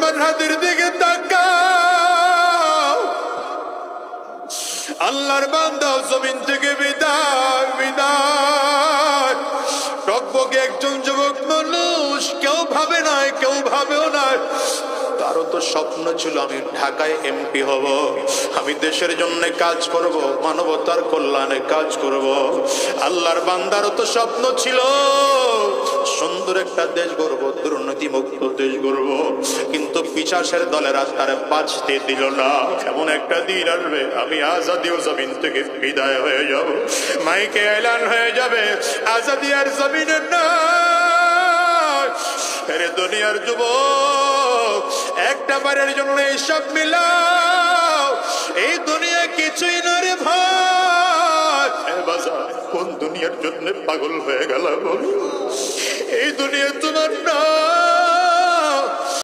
মুসলমান হাতের দিকে তাকাও। আল্লাহর বান্দা জমিন থেকে বিদায় বিদায়। টকবকে একজন যুবক মানুষ, কেউ ভাবে নাই, কেউ ভাবেও নাই। তারও তো স্বপ্ন ছিল আমি ঢাকায় এমপি হব, আমি দেশের জন্য কাজ করব, মানবতার কল্যাণে কাজ করব। আল্লাহর বান্দারও তো স্বপ্ন ছিল সুন্দর একটা দেশ গড়ব, দুর্নীতিমুক্ত দেশ গড়ব। কিন্তু পিশাচের দলেরা তারে বাঁচতে দিল না। এমন একটা দিন আসবে আমি আজাদি ও জমিন থেকে বিদায় হয়ে যাব, মাইকে এলান হয়ে যাবে আজাদি আর জমিনের না। আরে দুনিয়ার যুবক, একটা বারের জন্য এইসব মিলাও, এই দুনিয়া কিছুই না রে ভাই। কোন দুনিয়ার জন্য পাগল হয়ে গেল? এই দুনিয়া তোমার না।